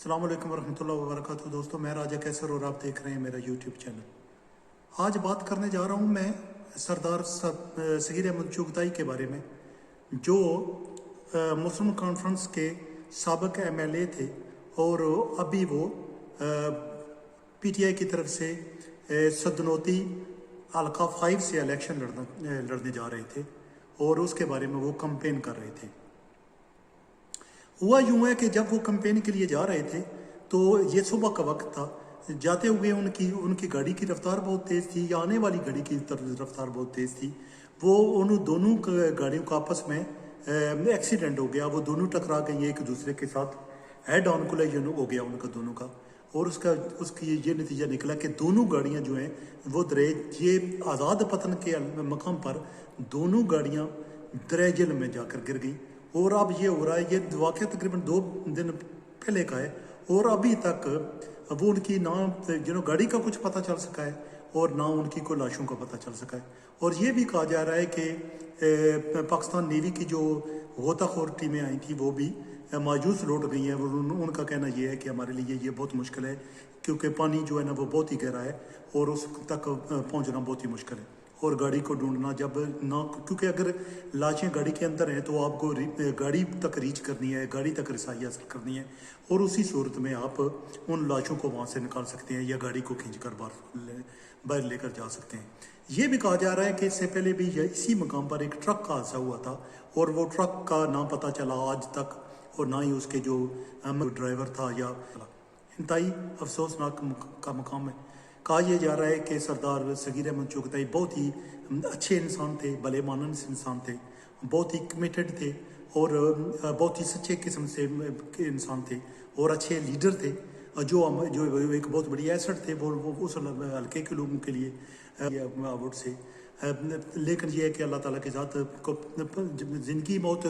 السلام علیکم ورحمۃ اللہ وبرکاتہ دوستوں، میں راجہ کیسر اور آپ دیکھ رہے ہیں میرا یوٹیوب چینل۔ آج بات کرنے جا رہا ہوں میں سردار صغیر احمد چغتائی کے بارے میں، جو مسلم کانفرنس کے سابق MLA تھے اور ابھی وہ PTI کی طرف سے صدنوتی حلقہ 5 سے الیکشن لڑنے جا رہے تھے اور اس کے بارے میں وہ کمپین کر رہے تھے۔ ہوا یوں ہے کہ جب وہ کمپین کے لیے جا رہے تھے تو یہ صبح کا وقت تھا، جاتے ہوئے ان کی گاڑی کی رفتار بہت تیز تھی، یا آنے والی گاڑی کی رفتار بہت تیز تھی۔ وہ ان دونوں گاڑیوں کا آپس میں ایکسیڈنٹ ہو گیا، وہ دونوں ٹکرا گئی ایک دوسرے کے ساتھ، ہیڈ آن کولیجن ہو گیا ان کا دونوں کا، اور اس کی یہ نتیجہ نکلا کہ دونوں گاڑیاں جو ہیں وہ یہ آزاد پتن کے مقام پر دونوں گاڑیاں درہ جل میں جا کر گر گئیں۔ اور اب یہ ہو رہا ہے، یہ واقعہ تقریباً 2 دن پہلے کا ہے، اور ابھی تک وہ ان کی نہ گاڑی کا کچھ پتہ چل سکا ہے اور نہ ان کی کوئی لاشوں کا پتہ چل سکا ہے۔ اور یہ بھی کہا جا رہا ہے کہ پاکستان نیوی کی جو غوطہ خور ٹیمیں آئی تھیں وہ بھی مایوس لوٹ گئی ہیں، اور ان کا کہنا یہ ہے کہ ہمارے لیے یہ بہت مشکل ہے، کیونکہ پانی جو ہے نا وہ بہت ہی گہرا ہے اور اس تک پہنچنا بہت ہی مشکل ہے، اور گاڑی کو ڈھونڈنا جب نہ، کیونکہ اگر لاشیں گاڑی کے اندر ہیں تو آپ کو گاڑی تک ریچ کرنی ہے، گاڑی تک رسائی حاصل کرنی ہے، اور اسی صورت میں آپ ان لاشوں کو وہاں سے نکال سکتے ہیں یا گاڑی کو کھینچ کر باہر لے کر جا سکتے ہیں۔ یہ بھی کہا جا رہا ہے کہ اس سے پہلے بھی اسی مقام پر ایک ٹرک کا حادثہ ہوا تھا، اور وہ ٹرک کا نہ پتہ چلا آج تک، اور نہ ہی اس کے جو ڈرائیور تھا یا انتہائی افسوسناک کا مقام ہے۔ کہا یہ جا رہا ہے کہ سردار صغیر احمد چغتائی بہت ہی اچھے انسان تھے، بھلے مانس انسان تھے، بہت ہی کمیٹڈ تھے، اور بہت ہی سچے قسم سے انسان تھے، اور اچھے لیڈر تھے، جو ایک بہت بڑی ایسٹ تھے وہ اس حلقے کے لوگوں کے لیے ایوارڈ سے۔ لیکن یہ ہے کہ اللہ تعالیٰ کی ذات کو زندگی موت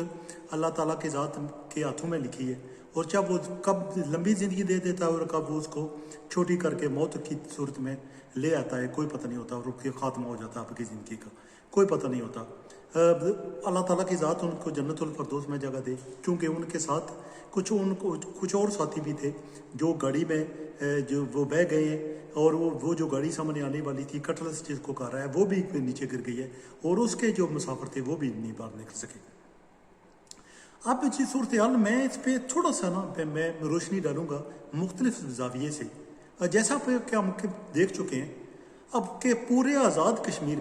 اللہ تعالیٰ کی ذات کے ہاتھوں میں لکھی ہے، اور جب وہ کب لمبی زندگی دے دیتا ہے اور کب وہ اس کو چھوٹی کر کے موت کی صورت میں لے آتا ہے، کوئی پتہ نہیں ہوتا، اور کہ خاتمہ ہو جاتا ہے آپ کی زندگی کا، کوئی پتہ نہیں ہوتا۔ اللہ تعالیٰ کی ذات ان کو جنت الفردوس میں جگہ دے، کیونکہ ان کے ساتھ کچھ اور ساتھی بھی تھے جو گاڑی میں جو وہ بہہ گئے ہیں، اور وہ جو گاڑی سامنے آنے والی تھی کٹلس جس کو کہا رہا ہے وہ بھی نیچے گر گئی ہے، اور اس کے جو مسافر تھے وہ بھی نہیں باہر نکل سکے۔ اب جی صورتحال میں اس پہ تھوڑا سا میں روشنی ڈالوں گا مختلف زاویے سے، جیسا کہ ہم دیکھ چکے ہیں اب کہ پورے آزاد کشمیر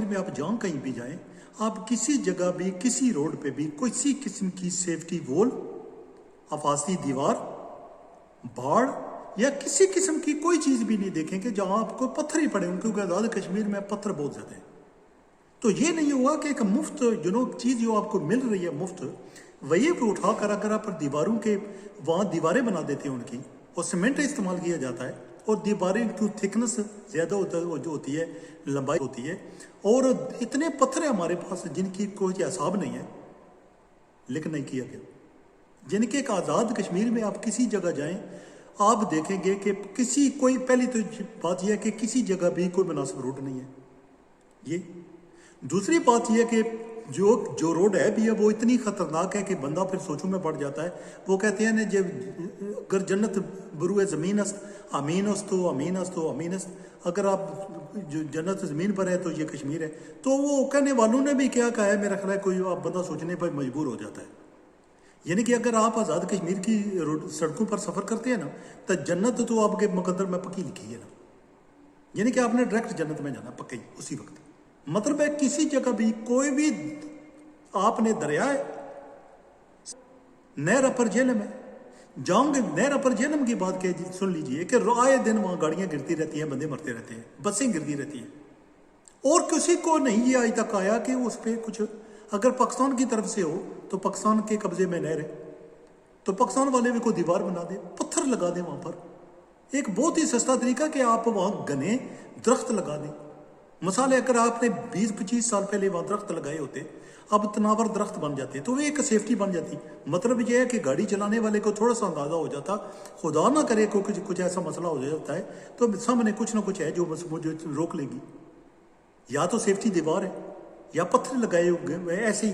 میں آپ جہاں کہیں بھی جائیں، آپ کسی جگہ بھی کسی روڈ پہ بھی کسی قسم کی سیفٹی وول، حفاظتی دیوار، باڑ یا کسی قسم کی کوئی چیز بھی نہیں دیکھیں کہ جہاں آپ کو پتھر ہی پڑے ہوں، کیونکہ آزاد کشمیر میں پتھر بہت زیادہ ہیں۔ تو یہ نہیں ہوا کہ ایک مفت چیز جو آپ کو مل رہی ہے مفت، وہی کو اٹھا کر اگر آپ دیواروں کے وہاں دیواریں بنا دیتے ہیں ان کی، اور سیمنٹ استعمال کیا جاتا ہے، اور دیواریں کی تھکنس زیادہ ہوتی ہے، لمبائی ہوتی ہے، اور اتنے پتھر ہیں ہمارے پاس جن کی کوئی حساب نہیں ہے، لیکن نہیں کیا گیا۔ جن کے ایک آزاد کشمیر میں آپ کسی جگہ جائیں، آپ دیکھیں گے کہ کوئی پہلی تو بات یہ ہے کہ کسی جگہ بھی کوئی مناسب روڈ نہیں ہے۔ یہ دوسری بات یہ ہے کہ جو روڈ ہے بھی ہے وہ اتنی خطرناک ہے کہ بندہ پھر سوچوں میں پڑ جاتا ہے۔ وہ کہتے ہیں جب اگر جنت بروئے زمین است امین است تو امین است تو امین است، اگر آپ جو جنت زمین پر ہے تو یہ کشمیر ہے۔ تو وہ کہنے والوں نے بھی کیا کہا ہے، میرا خیال ہے کوئی آپ بندہ سوچنے پر مجبور ہو جاتا ہے۔ یعنی کہ اگر آپ آزاد کشمیر کی سڑکوں پر سفر کرتے ہیں نا، تو جنت تو آپ کے مقدر میں پکی لکھی ہے نا، یعنی کہ آپ نے ڈائریکٹ جنت میں جانا پکی اسی وقت۔ مطلب ہے کسی جگہ بھی کوئی بھی آپ نے دریا ہے، نہر اپر جہلم ہے، جاؤں گے نہر اپر جہلم کی بات سن لیجئے کہ آئے دن وہاں گاڑیاں گرتی رہتی ہیں، بندے مرتے رہتے ہیں، بسیں گرتی رہتی ہیں، اور کسی کو نہیں یہ آج تک آیا کہ اس پہ کچھ، اگر پاکستان کی طرف سے ہو تو پاکستان کے قبضے میں نہر ہے تو پاکستان والے بھی کوئی دیوار بنا دے، پتھر لگا دیں وہاں پر۔ ایک بہت ہی سستا طریقہ کہ آپ وہاں گھنے درخت لگا دیں۔ مثال ہے اگر آپ نے 20-25 سال پہلے وہاں درخت لگائے ہوتے، اب تناور درخت بن جاتے تو وہ ایک سیفٹی بن جاتی۔ مطلب یہ ہے کہ گاڑی چلانے والے کو تھوڑا سا اندازہ ہو جاتا، خدا نہ کرے کو کچھ ایسا مسئلہ ہو جاتا ہے تو سامنے کچھ نہ کچھ ہے جو مجھے روک لے گی، یا تو سیفٹی دیوار ہے یا پتھر لگائے ہوئے ایسے ہی۔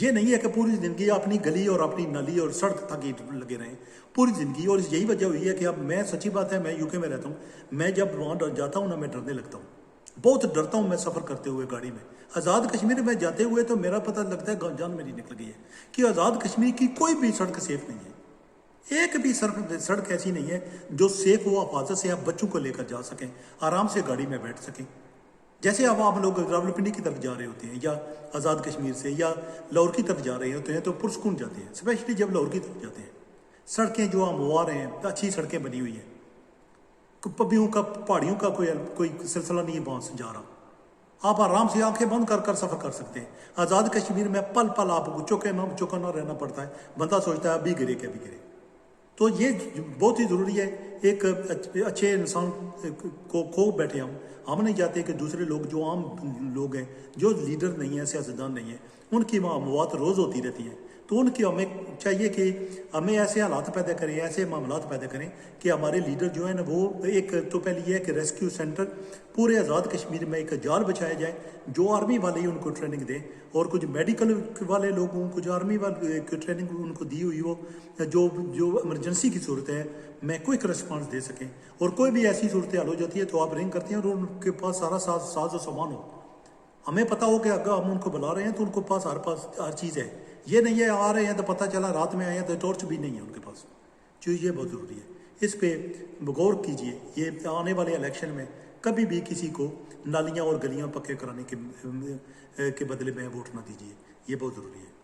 یہ نہیں ہے کہ پوری زندگی اپنی گلی اور اپنی نالی اور سڑک تک ہی لگے رہیں پوری زندگی. اور یہی وجہ ہوئی ہے کہ اب میں سچی بات ہے میں یو کے میں رہتا ہوں, میں جب وہاں جاتا ہوں نا میں ڈرنے لگتا ہوں, بہت ڈرتا ہوں میں سفر کرتے ہوئے گاڑی میں. آزاد کشمیر میں جاتے ہوئے تو میرا پتہ لگتا ہے جان میری نکل گئی ہے کہ آزاد کشمیر کی کوئی بھی سڑک سیف نہیں ہے. ایک بھی سڑک ایسی نہیں ہے جو سیف ہو, حفاظت سے آپ بچوں کو لے کر جا سکیں, آرام سے گاڑی میں بیٹھ سکیں. جیسے اب آپ لوگ راولپنڈی کی طرف جا رہے ہوتے ہیں یا آزاد کشمیر سے یا لاہور کی طرف جا رہے ہوتے ہیں تو پرسکون جاتے ہیں, اسپیشلی جب لاہور کی طرف جاتے ہیں. سڑکیں جو ہموار ہیں, اچھی سڑکیں بنی ہوئی ہیں, پبیوں کا پہاڑیوں کا کوئی سلسلہ نہیں وہاں سے جا رہا. آپ آرام سے آنکھیں بند کر کر سفر کر سکتے ہیں. آزاد کشمیر میں پل پل آپ کو چوکا نہ رہنا پڑتا ہے. بندہ سوچتا ہے ابھی گرے کہ ابھی گرے. تو یہ بہت ہی ضروری ہے. ایک اچھے انسان کو کھو بیٹھے ہم نہیں چاہتے کہ دوسرے لوگ جو عام لوگ ہیں, جو لیڈر نہیں ہیں, سیاستدان نہیں ہیں, ان کی مواد روز ہوتی رہتی ہیں. تو ان کی ہمیں چاہیے کہ ہمیں ایسے حالات پیدا کریں, ایسے معاملات پیدا کریں کہ ہمارے لیڈر جو ہیں نا وہ ایک تو پہلے یہ ہے کہ ریسکیو سینٹر پورے آزاد کشمیر میں ایک جال بچایا جائے, جو آرمی والے ہی ان کو ٹریننگ دیں, اور کچھ میڈیکل والے لوگ ہوں, کچھ آرمی والے ٹریننگ ان کو دی ہوئی ہو, جو ایمرجنسی کی صورت ہے میں کوئک رسپانس دے سکیں. اور کوئی بھی ایسی صورت حال ہو جاتی ہے تو آپ رنگ کرتے ہیں اور ان کے پاس سارا ساز و سامان ہو. ہمیں پتہ ہو کہ اگر ہم ان کو بلا رہے ہیں تو ان کو پاس ہر چیز ہے. یہ نہیں ہے آ رہے ہیں تو پتہ چلا رات میں آئے ہیں تو ٹارچ بھی نہیں ہے ان کے پاس. یہ بہت ضروری ہے, اس پہ غور کیجئے. یہ آنے والے الیکشن میں کبھی بھی کسی کو نالیاں اور گلیاں پکے کرانے کے بدلے میں ووٹ نہ دیجیے, یہ بہت ضروری ہے.